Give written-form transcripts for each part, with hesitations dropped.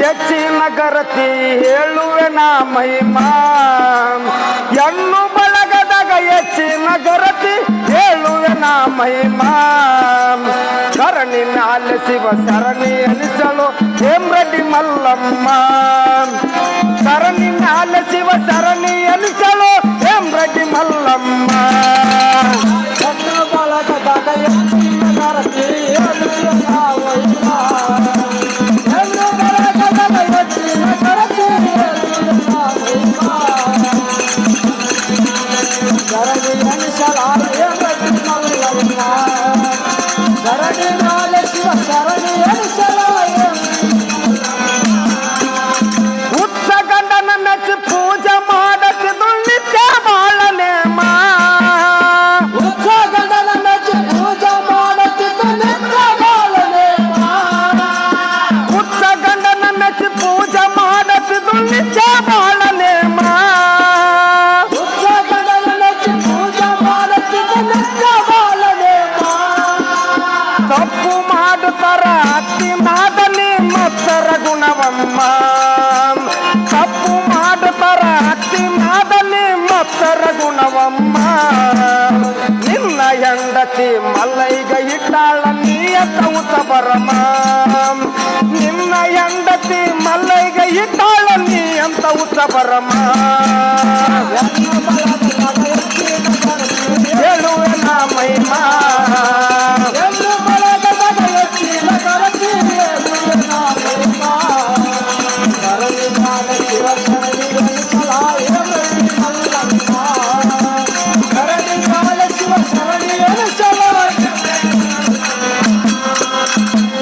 ಹೆಚ್ಚಿನ ಗರತಿ ಹೇಳುವೆ ನಾ ಮಹಿಮಾ ಹೆಣ್ಣು ಬಳಗದಾಗ ಹೆಚ್ಚಿನ ಗರತಿ ಹೇಳುವೆ ನಾ ಮಹಿಮಾ ಕರಣಿ ಮ್ಯಾಲೆ ಶಿವ ಸರಣಿ ಎನಿಸಲು ಹೇಮ್ರೆಡ್ಡಿ ಮಲ್ಲಮ್ಮ ಕರಣಿ ಮ್ಯಾಲೆ ಶಿವ ಸರಣಿ ಎನಿಸಲು ಹೇಮ್ರೆಡ್ಡಿ ಮಲ್ಲಮ್ಮ ಹೆಣ್ಣು ಬಳಗದಾಗ ಹೆಚ್ಚಿನ ಗರತಿ ಹೇಳುವೆ ನಾ ಮಹಿಮಾ ಹೆಣ್ಣು ಬಳಗದಾಗ ಹೆಚ್ಚಿನ ಗರತಿ ಹೇಳುವೆ ನಾ ಮಹಿಮಾ ಸರಣಿ ಎನಿಸಲು ಹೇಮ್ರೆಡ್ಡಿ ಮಲ್ಲಮ್ಮ ಸರಣಿ ಮ್ಯಾಲೆ ಶಿವ ಸರಣಿ ಎನಿಸಲು ಹುಚ್ಚ ಗಂಡನ ಮೆಚ್ಚಿ ಪೂಜೆ ಮಾಡತಿದ್ದು ನಿತ್ಯ ಬಾಳ ನೇಮ ಹುಚ್ಚ ಗಂಡನ ಮೆಚ್ಚಿ ಪೂಜೆ ಮಾಡತಿದ್ದು ನಿತ್ಯ ಬಾಳ ನೇಮ ಹುಚ್ಚ ಗಂಡನ ಮೆಚ್ಚಿ ಪೂಜೆ ಮಾಡತಿದ್ದು ನಿತ್ಯ ಬಾಳ ನೇಮ ಹುಚ್ಚ ಗಂಡನ ಮೆಚ್ಚಿ ಪೂಜೆ ಮಾಡತಿದ್ದು ನಿತ್ಯ ಬಾಳ ನೇಮ ತಪ್ಪು ಮಾಡುತ್ತಾರ ಅತ್ತಿ ಮಾದಲಿ ಮತ್ಸರ ಗುಣವಮ್ಮ ತಪ್ಪು ಮಾಡುತ್ತಾರ ಅತ್ತಿ ಮಾದಲಿ ಮತ್ಸರ ಗುಣವಮ್ಮ ನಿನ್ನ ಹೆಂಡತಿ ಮಲ್ಲೈಗ ಇಟ್ಟಾಳ ನೀಯತ ಉತ್ತಬರಮ ನಿನ್ನ ಹೆಂಡತಿ ಮಲ್ಲೈಗ ಇಟ್ಟಾಳ ನೀಯಂತ ಉತ್ತಬರಮ ಹೇಳುವೆ ನಾ ಮಹಿಮಾ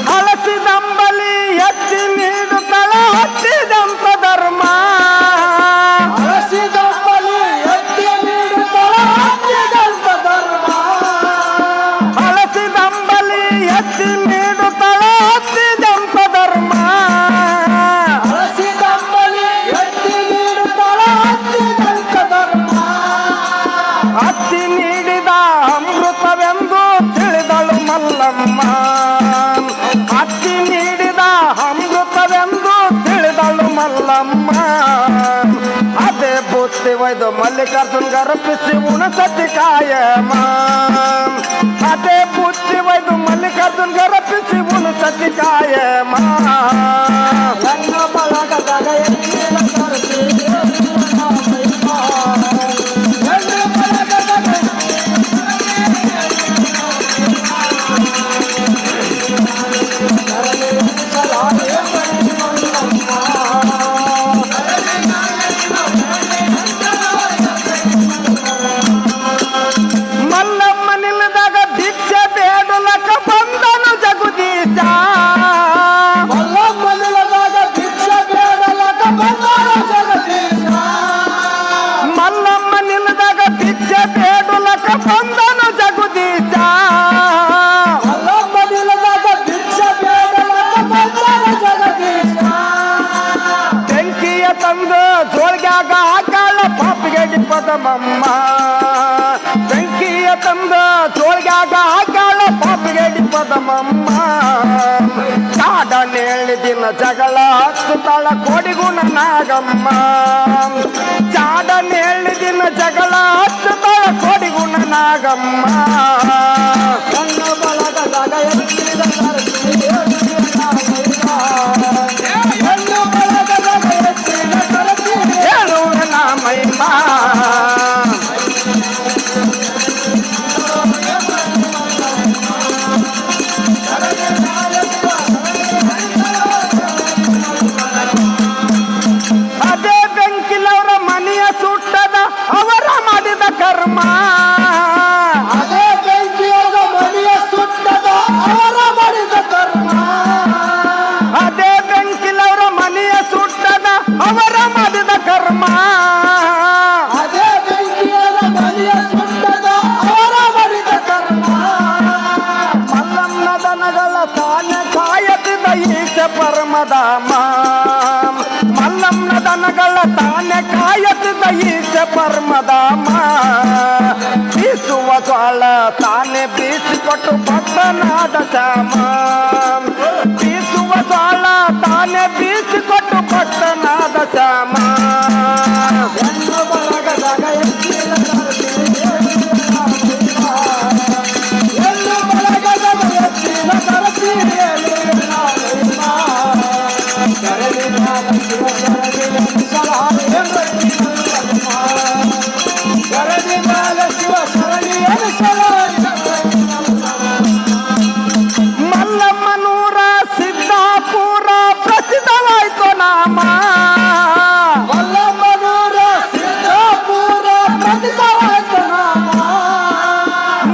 ಹಳಸಿದಂಬಲಿ ಎತ್ತಿ ನೀಡುತ್ತಳ ಹತ್ತಿದಂತ ಧರ್ಮ ಹಳಸಿದಂಬಲಿ ಎತ್ತಿ ನೀಡುತ್ತಳ ಹತ್ತಿದಂತ ಧರ್ಮ ಹಳಸಿದಂಬಲಿ ಎತ್ತಿ ನೀಡುತ್ತಳ ಹತ್ತಿದಂತ ಧರ್ಮ ಹಳಸಿದಂಬಲಿ ಎತ್ತಿ ನೀಡುತ್ತಳ ಹತ್ತಿದಂತ ಧರ್ಮ ಹತ್ತಿ ನೀಡಿದ ಅಮೃತವೆಂದು ತಿಳಿದಳು ಮಲ್ಲಮ್ಮ ಹತ್ತಿ ನೀಡಿದ ಅಮೃತವೆಂದು ತಿಳಿದಳು ಮಲ್ಲಮ್ಮ ಅದೇ ಬುತ್ತಿ ಒಯ್ದು ಮಲ್ಲಿಕಾರ್ಜುನ್ ಗರಪಿಸಿ ಉಣಸತಿ ಕಾಯಮ ಅದೇ ಬುತ್ತಿ ಒಯ್ದು ಮಲ್ಲಿಕಾರ್ಜುನ್ ಗರಪಿಸಿ ಉಣಸತಿ ಕಾಯಮ ನನ್ನ ಬಳಗದಾಗ ಮಲ್ಲಮ್ಮ ನಿಲ್ಲದಾಗ ಭಿಕ್ಷೆ ಬೇಡಲಕ ಬಂದನು ಜಗುದೀಶ ಮಲ್ಲಮ್ಮ ನಿಲ್ಲದಾಗ ಭಿಕ್ಷೆ ಬೇಡಲಕ ಬಂದನು ಜಗದೀಶ ಮಲ್ಲಮ್ಮ ನಿಲ್ಲದಾಗ ಭಿಕ್ಷೆ ಬೇಡಲಕ ಬಂದನು ಜಗುದೀಶ ಮಲ್ಲಮ್ಮ ನಿಲ್ಲದಾಗ ಭಿಕ್ಷೆ ಬೇಡಲಕ ಬಂದನು ಜಗದೀಶ ಬೆಂಕಿಯ ತಂದು ಜೋಳ್ಗ್ಯಾಗ ಹಾಕಾಳ ಪಾಪಿಗೆ ಪದಮಮ್ಮ ಬೆಂಕಿಯ ತಂದ ಜೋಳ್ಗ್ಯಾಗ ಹಾಕಾಳ ಪಾಪಿಗೆ ಪದಮಮ್ಮ ಚಾಡನೇಳಿ ದಿನ ಜಗಳ ಹಚ್ಚುತ್ತಾಳ ಕೋಡಿಗುಣ ನಾಗಮ್ಮ ಚಾಡನೇಳಿ ದಿನ ಜಗಳ ಹಚ್ಚುತ್ತಾಳ ಕೋಡಿಗುಣ ನಾಗಮ್ಮ ನನ್ನ ಬಳಗದಾಗ ಎತ್ತಿದ ಹೇಳುವೆ ನಾ ಮಹಿಮಾ ಅದೇ ಬೆಂಕಿಲವರ ಮನೆಯ ಸುಟ್ಟದ ಅವರ ಮಾಡಿದ ಕರ್ಮ ಅದೇ ಬೆಂಕಿಯವರ ಮನೆಯ ಸುಟ್ಟದ ಅವರ ಮಾಡಿದ ಕರ್ಮ ಅದೇ ಬೆಂಕಿಲವರ ಮನೆಯ ಸುಟ್ಟದ ಅವರ ಮಾಡಿದ ಕರ್ಮ ಅದೇ ಬೆಂಕಿಯವರ ಮನೆಯ ಸುಟ್ಟದ ಅವರ ಮಾಡಿದ ಕರ್ಮ ಮಲ್ಲಮ್ಮನ ದನಗಳ ತಾನೆ ಕಾಯತಿದ ಈಶ ಪರಮಧಾಮ ಮಲ್ಲಮ್ಮನ ದನಗಳ ತಾನೆ ಕಾಯತಿದ ಈಶ ಪರಮಧಾಮ ಬೀಸುವ ಜ್ವಾಳ ತಾನೆ ಬೀಸಿಕೊಟ್ಟು ಬದ್ದನಾದ ಶ್ಯಾಮ ಬೀಸುವ ಜ್ವಾಳ ತಾನೆ ಬೀಸಿ ಪ್ರಸಿದ್ಧವಾಯ್ತು ನಾಮ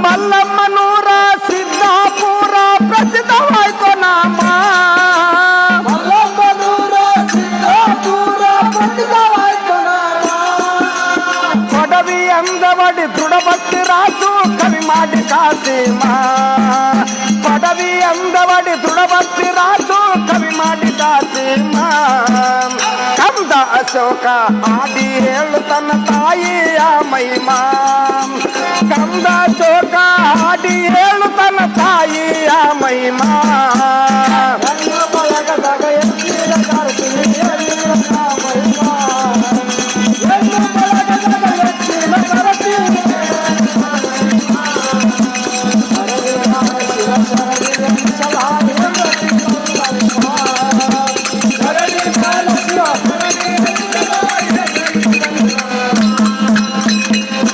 ಮಲ್ಲಮ್ಮನೂರ ಸಿದ್ದಾಪುರ ಪ್ರಸಿದ್ಧವಾಯ್ತು ನಾಮ ಮಲ್ಲಮ್ಮನೂರ ಸಿದ್ದಾಪುರ ಪ್ರಸಿದ್ಧವಾಯ್ತು ನಾಮ ಕೊಡವಿ ಅಂದವಡಿ ದೃಢಭಕ್ತಿ ರಾಸು ಕವಿ ಮಾಡಿ ಕಾಸಿಮ ಕೊಡವಿ ಅಂದವಡಿ ದೃಢಭಕ್ತಿ ರಾಸು ಕವಿ ಮಾಡಿ ಕಾಸಿಮ ಕಂದ ಅಶೋಕ ಆದಿ ಹೇಳು ತನ್ನ ತಾಯಿಯ ಮಹಿಮಾ ಕಂದ ಅಶೋಕ ಆದಿ ಹೇಳು ತನ್ನ ತಾಯಿಯ ಮಹಿಮಾ